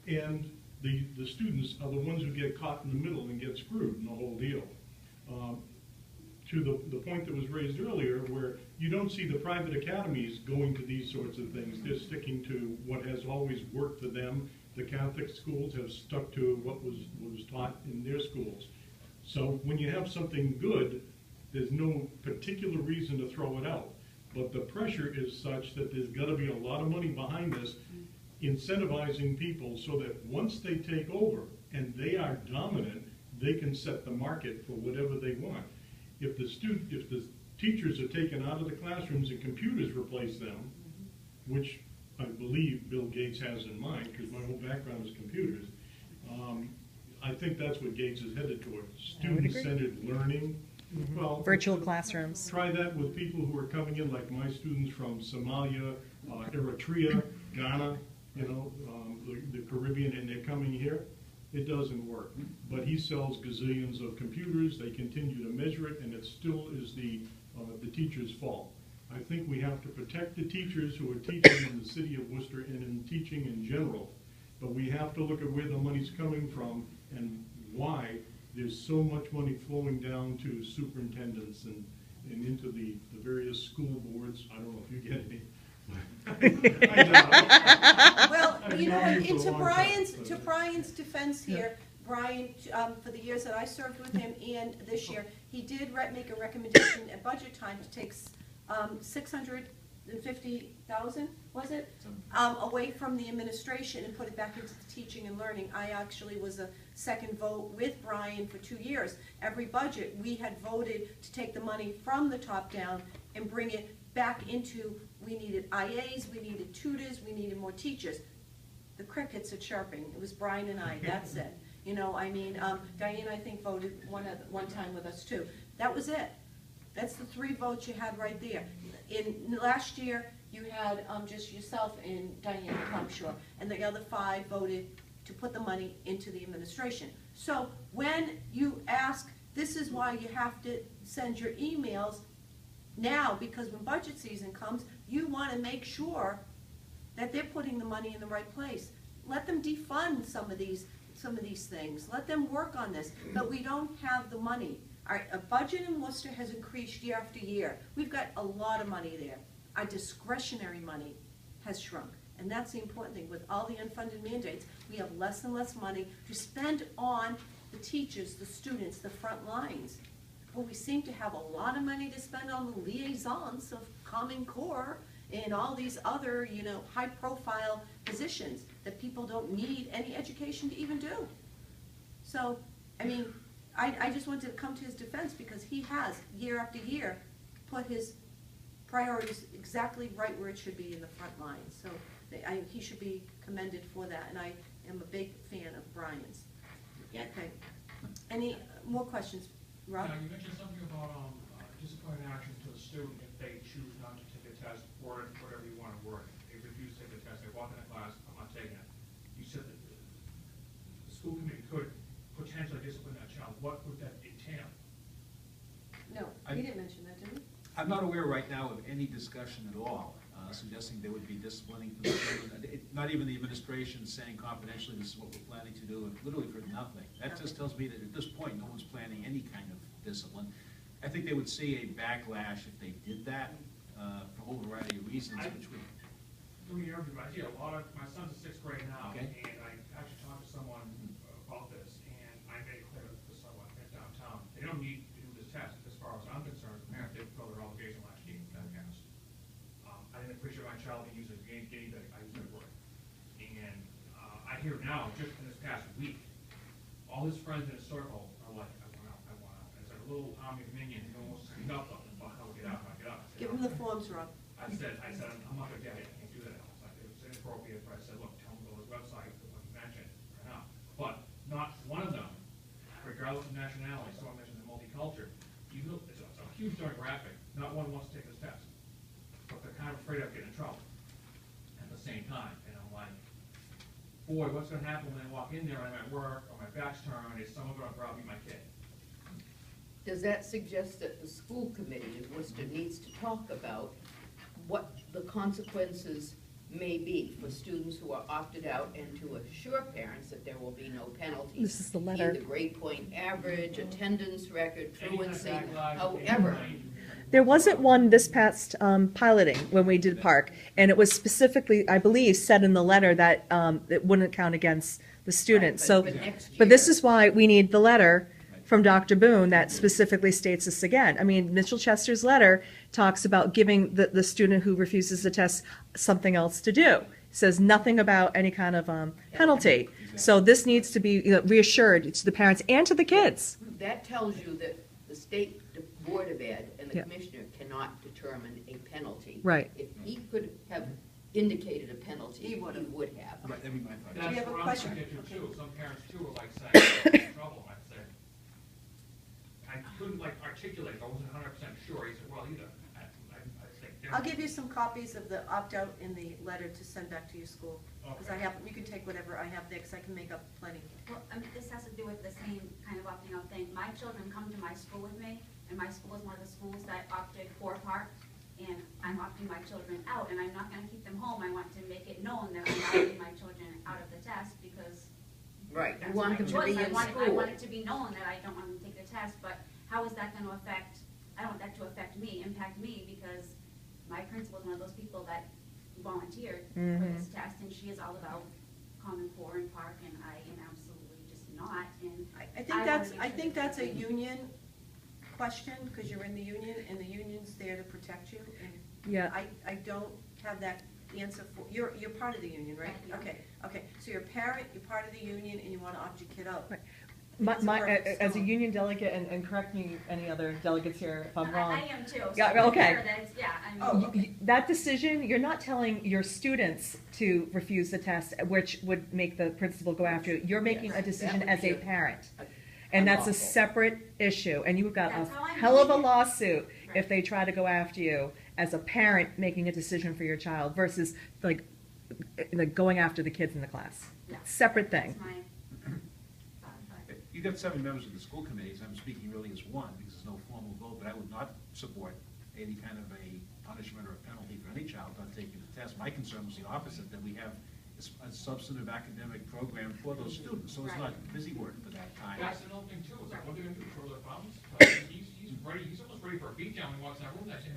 and the students are the ones who get caught in the middle and get screwed in the whole deal. To the point that was raised earlier, where you don't see the private academies going to these sorts of things. They're sticking to what has always worked for them. The Catholic schools have stuck to what was taught in their schools. So when you have something good, there's no particular reason to throw it out. But the pressure is such that there's got to be a lot of money behind this, incentivizing people so that once they take over and they are dominant, they can set the market for whatever they want. If the teachers are taken out of the classrooms and computers replace them, which I believe Bill Gates has in mind, because my whole background is computers, I think that's what Gates is headed towards. Student-centered learning. Well, virtual classrooms. Try that with people who are coming in, like my students from Somalia, Eritrea, Ghana, the Caribbean, and they're coming here. It doesn't work. But he sells gazillions of computers. They continue to measure it, and it still is the teacher's fault. I think we have to protect the teachers who are teaching in the city of Worcester and in teaching in general. But we have to look at where the money's coming from and why there's so much money flowing down to superintendents and into the various school boards. I don't know if you get any. Well, to Brian's defense here, Brian, for the years that I served with him and this year, he did make a recommendation at budget time to take $650,000, was it, away from the administration and put it back into the teaching and learning. I actually was a second vote with Brian for 2 years. Every budget, we had voted to take the money from the top down and bring it back into, we needed IAs, we needed tutors, we needed more teachers. The crickets are chirping. It was Brian and I, that's it. Diane, I think, voted one time with us too. That was it. That's the 3 votes you had right there. In last year, you had just yourself and Diane Plumshore, and the other 5 voted to put the money into the administration. So when you ask, this is why you have to send your emails now, because when budget season comes, you want to make sure that they're putting the money in the right place. Let them defund some of these things. Let them work on this. But we don't have the money. Our budget in Worcester has increased year after year. We've got a lot of money there. Our discretionary money has shrunk. And that's the important thing. With all the unfunded mandates, we have less and less money to spend on the teachers, the students, the front lines. But we seem to have a lot of money to spend on the liaisons of Common Core and all these other, high-profile positions that people don't need any education to even do. So, I just wanted to come to his defense because he has, year after year, put his priorities exactly right where it should be in the front line. So he should be commended for that, and I am a big fan of Brian's. Yeah. Okay. Any more questions, Rob? You mentioned something about disciplinary action to a student if they choose not to take a test, or whatever you want to word it. They refuse to take the test. They walk in the class. I'm not taking it. You said that the school committee could potentially discipline that child. What would that entail? No, he didn't mention that, did he? I'm not aware right now of any discussion at all suggesting there would be disciplining for the children. Not even the administration saying confidentially this is what we're planning to do, and literally for nothing. That just tells me that at this point no one's planning any kind of discipline. I think they would see a backlash if they did that for a whole variety of reasons. Doing everybody, I see a lot of, my son's in 6th grade now, okay. And I actually talked to someone about this, and I made it clear to someone downtown, they don't need to do this test. As far as I'm concerned, the parents did fulfill their obligation last year, that counts. I didn't appreciate my child being used as a guinea pig. I used that word. And I hear now, just in this past week, all his friends in a circle are like, I want out. And it's like a little army of minions who almost sneak up on him, how to get out, Give him the forms, Rob. I said, I'm not going to get it. I can't do that. It was inappropriate, but I said, look, tell him to go to his website, what you mentioned, right now. But not one of them, regardless of nationality, someone mentioned the multicultural, it's a huge demographic, not one wants to take this test. But they're kind of afraid of getting in trouble at the same time. And I'm like, boy, what's going to happen when I walk in there and I'm at work or my back's turned? Is someone going to browbeat my kid? Does that suggest that the school committee in Worcester needs to talk about what the consequences may be for students who are opted out and to assure parents that there will be no penalties. This is the letter. Either grade point average, attendance record, Any kind of truancy, backlash, however. There wasn't one this past piloting when we did park, and it was specifically, I believe, said in the letter that it wouldn't count against the students. Right, So, but next but this year- is why we need the letter from Dr. Boone that specifically states this again. I mean, Mitchell Chester's letter talks about giving the student who refuses the test something else to do. Says nothing about any kind of penalty. So this needs to be reassured to the parents and to the kids. That tells you that the state Board of Ed and the Yeah. commissioner cannot determine a penalty. Right. If he could have indicated a penalty, He he would have. would have. Right, that'd be my thought. Do you That's have a where I'm question? trying to get to Okay. too. Some parents too are like saying, "I'm in trouble." I said, I couldn't like articulate, I wasn't 100% sure. He said, well, either, I think. I'll give you some copies of the opt-out in the letter to send back to your school. Because I Okay. have, you can take whatever I have there, because I can make up plenty. Well, this has to do with the same kind of opting out thing. My children come to my school with me, and my school is one of the schools that opted for park, and I'm opting my children out, and I'm not gonna keep them home. I want to make it known that I'm opting my children out of the test, because Right, you that's want my them to choice. be in I want school. it to be known that I don't want them to take the test, but how is that gonna affect, I don't want that to impact me, because my principal is one of those people that volunteered for this test, and she is all about Common Core and park, and I am absolutely just not, and I think wanna that's, make I sure think that that's a they're- union question, because you're in the union, and the union's there to protect you, and Yeah. I don't have that answer for, you're part of the union, right? Yeah. Okay, so you're a parent, you're part of the union, and you wanna opt your kid out. Right. It's a perfect As a storm. union delegate, and correct me, any other delegates here if I'm wrong. I am too. So Yeah, I'm okay. aware that it's- yeah, I mean. Oh, okay. That decision, you're not telling your students to refuse the test, which would make the principal go after you. You're making a Yes, decision that would as be a parent. a- And that's a unlawful. separate issue, and you've got That's how a I'm hell of a doing it. lawsuit Right. if they try to go after you as a parent making a decision for your child versus like going after the kids in the class. Yeah. Separate thing. That's my thought, but- You've got 7 members of the school committees, I'm speaking really as one, because there's no formal vote, but I would not support any kind of a punishment or a penalty for any child not taking the test. My concern was the opposite, that we have a substantive academic program for those students, so it's not busy work for that time. That's another thing too, is like, what are they gonna do, throw their thumbs? He's ready, he's almost ready for a beat down when he walks in that room that day.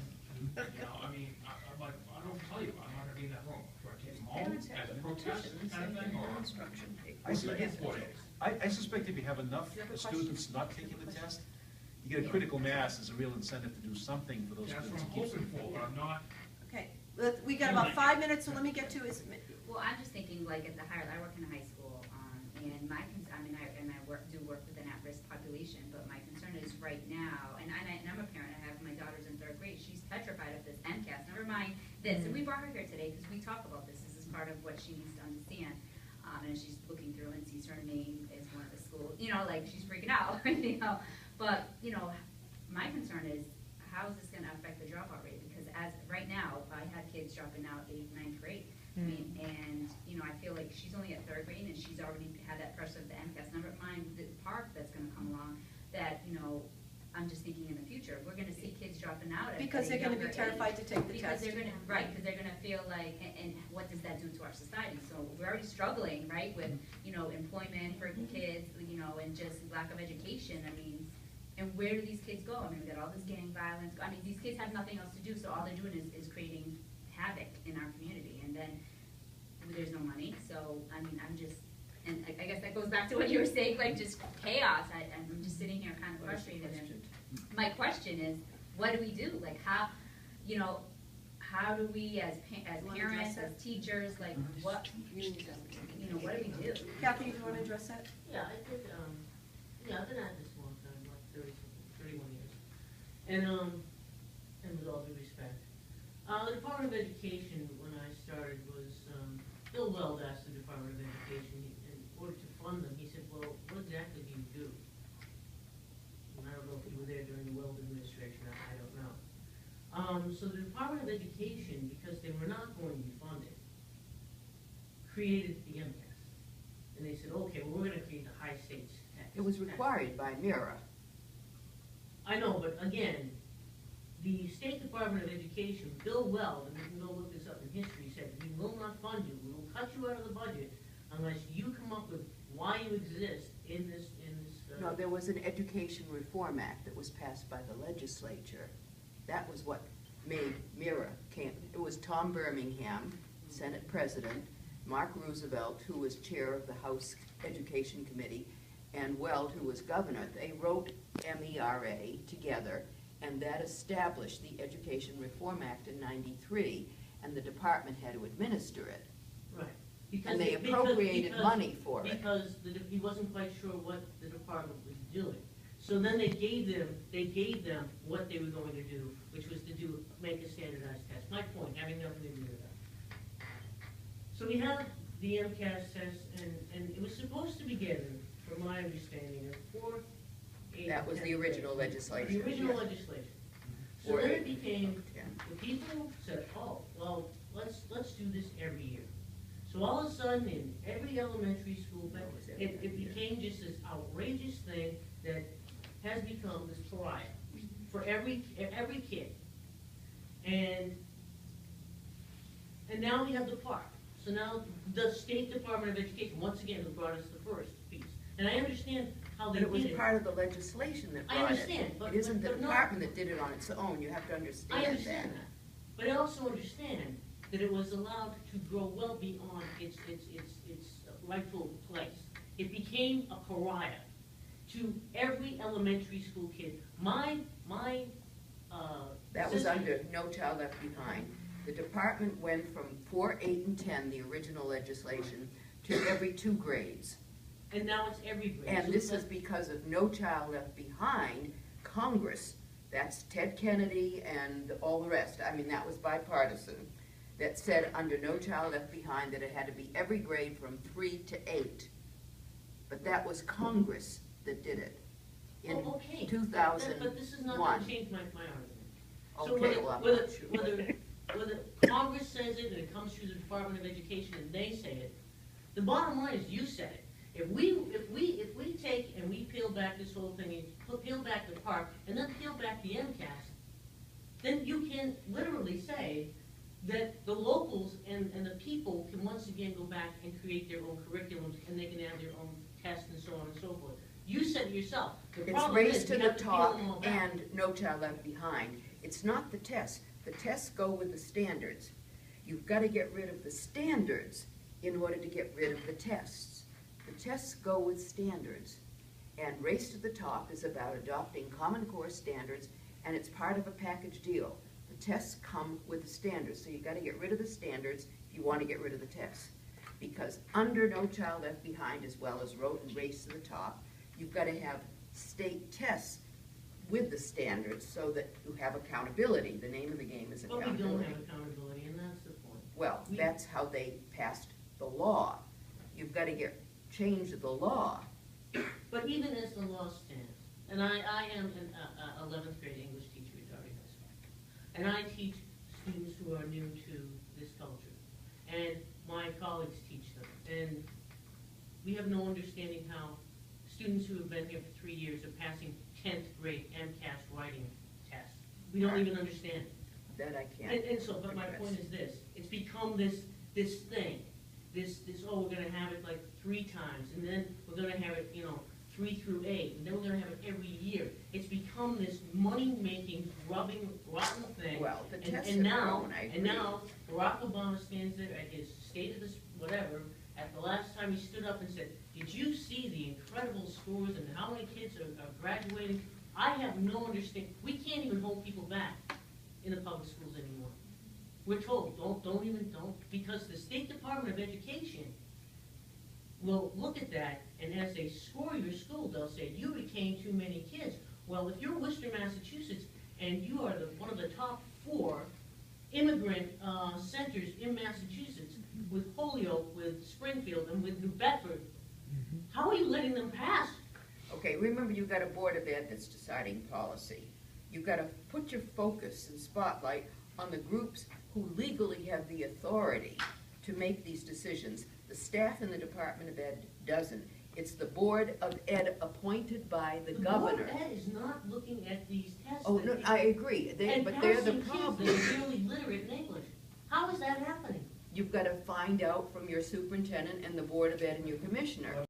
You know, I mean, I'm like, I don't tell you, I'm not gonna be in that room. Do I take him home as a protest kind of thing, or? I What's the suspect- 4 days? I suspect if you have enough You have a question? students not taking the test, you get a critical mass as a real incentive to do something for those That's what students. I'm It keeps hoping them- for, but I'm not. Okay, we got about 5 minutes, so let me get to is, Well, I'm just thinking, like, at the higher, I work in a high school, and my, I do work with an at-risk population, but my concern is right now, and I'm a parent, I have my daughter's in 3rd grade, she's petrified of this MCAS, never mind this, and we brought her here today, because we talk about this is part of what she needs to understand, and she's looking through and sees her name as one of the schools, you know, like, she's freaking out, you know, but, you know, my concern is, how is this gonna affect the dropout rate, because as, right now, I had kids dropping out 8th, 9th grade, I mean, and, you know, I feel like she's only at 3rd grade and she's already had that pressure of the MCAS, never mind the park that's gonna come along, that, you know, I'm just thinking in the future, we're gonna see kids dropping out at because a they're gonna be younger terrified age. to take the Because test. they're gonna, right, because they're gonna feel like, and what does that do to our society? So we're already struggling, right, with, you know, employment for kids, you know, and just lack of education, I mean, and where do these kids go? I mean, we got all this gang violence, I mean, these kids have nothing else to do, so all they're doing is creating havoc in our community, and then there's no money, so, I mean, I'm just, and I guess that goes back to what you were saying, like, just chaos, I'm just sitting here kind of frustrated, and my question is, what do we do? Like, how, you know, how do we as wanna parents, address as teachers, like, what, you know, what do we do? Kathy, you wanna address that? Yeah, I think, I've been at this a long time, like 31 years. And with all due respect. The Department of Education, when I started, was, Bill Weld asked the Department of Education, in order to fund them, he said, well, what exactly do you do? And I don't know if you were there during the Weld administration, I don't know. So the Department of Education, because they were not going to be funded, created the MCAS. And they said, okay, well, we're gonna create the high stakes test. It was required by MIRA. I know, but again, the State Department of Education, Bill Weld, and you can go look this up in history, said we we will not fund you, we will cut you out of the budget unless you come up with why you exist in this. No, there was an Education Reform Act that was passed by the legislature. That was what made MIRA camp. It was Tom Birmingham, Senate President, Mark Roosevelt, who was chair of the House Education Committee, and Weld, who was governor. They wrote MERA together, and that established the Education Reform Act in '93, and the department had to administer it. Right. And they appropriated money for it. Because he wasn't quite sure what the department was doing. So then they gave them what they were going to do, which was to make a standardized test. My point, having nothing to do with that. So we have the MCAS test, and it was supposed to be given, from my understanding, in 4, 8, That was the original legislation. The original yes. legislation. So Or then 8. it became, Yeah. the people said, oh, well, let's do this every year. So all of a sudden, in every elementary school, it became just this outrageous thing that has become this pariah for every kid. And now we have the park. So now the State Department of Education, once again, who brought us the first piece. And I understand how they But it was did it. part of the legislation that I brought understand, it. but- It isn't the but not- department that did it on its own. You have to understand I that. understand that. But I also understand that it was allowed to grow well beyond its rightful place. It became a pariah to every elementary school kid. That was sister- under No Child Left Behind. The department went from 4, 8, and 10, the original legislation, to every 2 grades. And now it's every grade. And So this that's- is because of No Child Left Behind, Congress, that's Ted Kennedy and all the rest, I mean, that was bipartisan, that said under No Child Left Behind that it had to be every grade from 3 to 8. But that was Congress that did it in Oh, okay. 2001. But this is not going to change my argument. So Okay, well, I'm not sure. whether Congress says it and it comes through the Department of Education and they say it, the bottom line is you said it. If we take and we peel back this whole thing and peel back the park and then peel back the MCAS, then you can literally say that the locals and the people can once again go back and create their own curriculums and they can add their own tests and so on and so forth. You said it yourself. The It's problem Race is to we the have to peel Top them all back. and No Child Left Behind. It's not the tests. The tests go with the standards. You've got to get rid of the standards in order to get rid of the tests. The tests go with standards. And Race to the Top is about adopting Common Core standards, and it's part of a package deal. The tests come with the standards, so you've got to get rid of the standards if you want to get rid of the tests. Because under No Child Left Behind, as well as Race to the Top, you've got to have state tests with the standards so that you have accountability. The name of the game is But we accountability. don't have accountability, and that's the point. Well, that's how they passed the law. You've got to change the law. But even as the law stands, and I am an 11th grade English teacher at Darby High School, and I teach students who are new to this culture, and my colleagues teach them, and we have no understanding how students who have been here for 3 years are passing 10th grade MCAS writing tests. We don't even understand it. That I can't. And so, but my address. point is this, it's become this thing, this, oh, we're gonna have it like 3 times, and then we're gonna have it, 3 through 8, and then we're gonna have it every year. It's become this money-making, rotten thing. Well, the tests And have now, grown, I and agree. now, Barack Obama stands there at his State of this, whatever, at the last time he stood up and said, did you see the incredible scores and how many kids are graduating? I have no understanding, we can't even hold people back in the public schools anymore. We're told, don't, because the State Department of Education will look at that, and as they score your school, they'll say, you became too many kids. Well, if you're Worcester, Massachusetts, and you are one of the top 4 immigrant centers in Massachusetts, with Holyoke, with Springfield, and with New Bedford, how are you letting them pass? Okay, remember you've got a Board of Ed that's deciding policy. You've got to put your focus and spotlight on the groups who legally have the authority to make these decisions. The staff in the Department of Ed doesn't. It's the Board of Ed appointed by the governor. The Board of Ed is not looking at these tests. Oh, no, I agree, and but they're the passing problem. kids that are really literate in English. How is that happening? You've gotta find out from your superintendent and the Board of Ed and your commissioner.